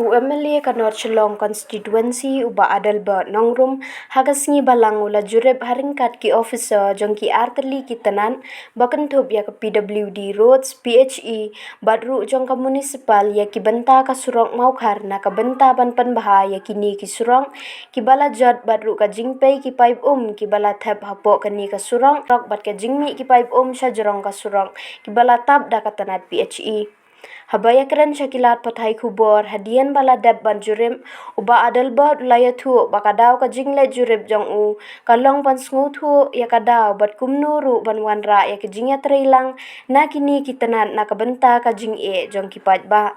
UMLA kanor Chelong constituency uba adalba nongrum hagasngi balang ula jureb haringkat ki officer jongki arteli ki tenan bakentup ya ke PWD roads PHE badru jongka municipal ya ki benta ka surong maukar na ka benta ban panbaha ya kini ki surong ki bala jot badru ka jingpei ki paip ki bala thep hapo kani ka surong rok bat ka jingmi ki paip sha jorong ka surong ki bala tab da ka tanat PHE habaya keren syakilat pathai kubor hadian bala dab ban jurim uba adal bat laya thu bakadaw ka jingle jurib jong u kalong pan sngu thu ya kadaw bat kumnuru ban wanra ya ke jingya trailang na kini kitanan na kabenta ka jing jong kipat ba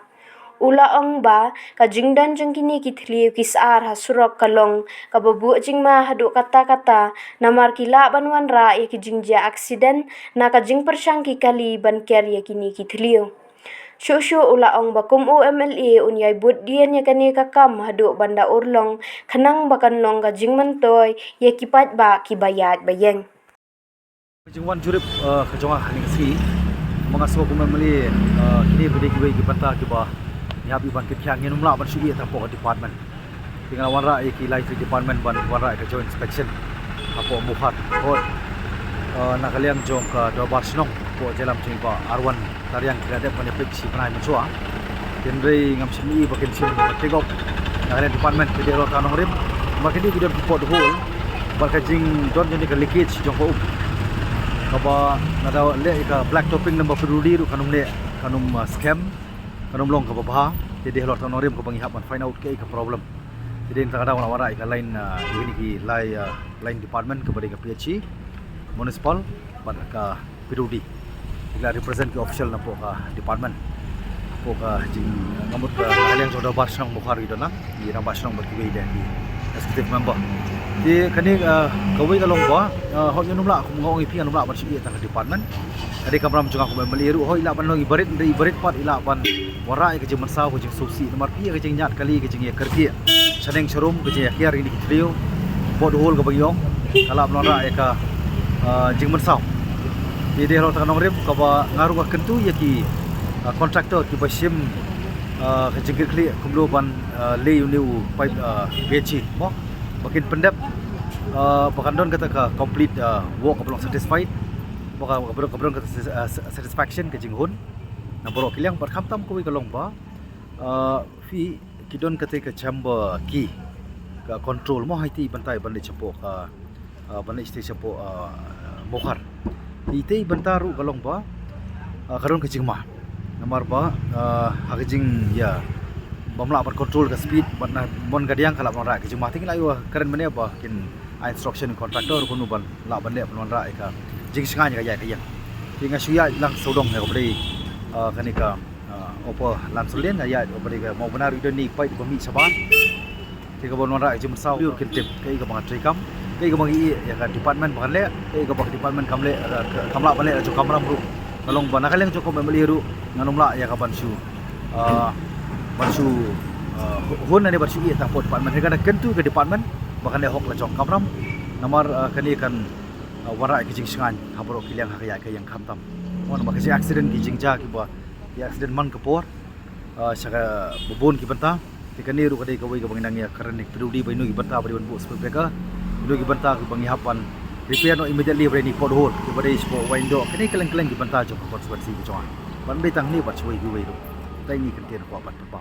ula ong ba ka jingdan jong kini kithliu kisar hasurok kalong ka babu jingma hadu kata namar kila ban wanra ya ke jingja aksiden na ka jing persang ki kali ban ker ya kini kithliu Shushu ula ong bakum UMLA unyai bud dian ya kani kakam hadu banda urlong kanang bakan long ka jingmantoy ya kipat ba kibayat bayeng. Jingwan jurip kejonga haning si mga so UMLA kini budi kibai kipata kiba ya bi ban kithyang nginum la ban sugi ta po department tinggal wanra ki light department ban wanra ka joint inspection apo muhat hot nakaliang jong ka do barsnong po jalam chingba R1 tariang kredit pan epik si panai mensua kendrei ngam simi bakin sim tegop nakaliang department ke dero tanong rim makin di bidon pot hole barka jing don jeni ka leakage jong ko kaba nada le ka black topping number perudi ru kanum le kanum scam kanum long ka babha jadi helor tanong rim ko bangi hapan find out ke ka problem jadi entah ada wara ka line ini ki line department ke bari ka PHC municipal pada ka PWD ila represent ke official na po ka department po ka jing ngamut ka haliang jodoh barsang bukhar gitu na di rambasang berkiwi dan di executive member di kani kawai kalong ba hot numla aku ngong ipi numla bar sigi ta department ade kamram junga aku meliru ho ila ban long ibarit pat ila ban wara ke jing mansau ke jing sosi nomor pi ke jing nyat kali ke jing ya kerki saneng serum ke jing kiar ini kitrio bod hol ke bagyong kala blora ka jing mansau di daerah tanong rim kaba ngaru ka kentu ya ki kontraktor ki basim ka jingir kli kumlo ban le uniu pipe PHC mo makin pendap bakan don kata ka complete work belum satisfied baka kabrong kata satisfaction ke jinghun na borok kilang barkham tam ko kalong ba fi kidon kata ka chamber ki ka control mo haiti bantai ban le chapo ka ban le station chapo mokhar ite bantaru kalong ba karon ke jingma nomor ba hagijing ya bamla bar control ka speed ban mon gadiang kala monra ke jingma tingla yo karen mane ba kin instruction contractor kunu ban la ban le ban ra ka jing singa nya ya kaya tinga suya lang sodong he obri kani ka opo lan sulen ya obri ka mau benar ide ni pai bami saban tiga bon ra jing sau kin tip kai ka bang trikam kai ka bang ya ka department ban le kai ka bang department kamle kamla ban le jo kamram ru kalong ban nakaleng jo ko meliru nganumla ya ka bansu bansu hon ne bansu ya ta pot department ka da kentu ke department bakan le hok la jong kamram namar kani kan wara ki jing singan habro kiliang hakaya ka yang khamtam on ba kasi accident ki jingja ki ba ya accident man ka por saka bubon ki banta tikani ru kadai kawai ka banginang ya karan nik PWD bainu ki banta bari ban bu speka inu ki banta ki bangi hapan repair no immediately ready pot hole ki bari spo window kini keleng-keleng ki banta jo pot seperti ki jonga ban betang ni ba chui ki wei ru tai ni kan tian ko ban pa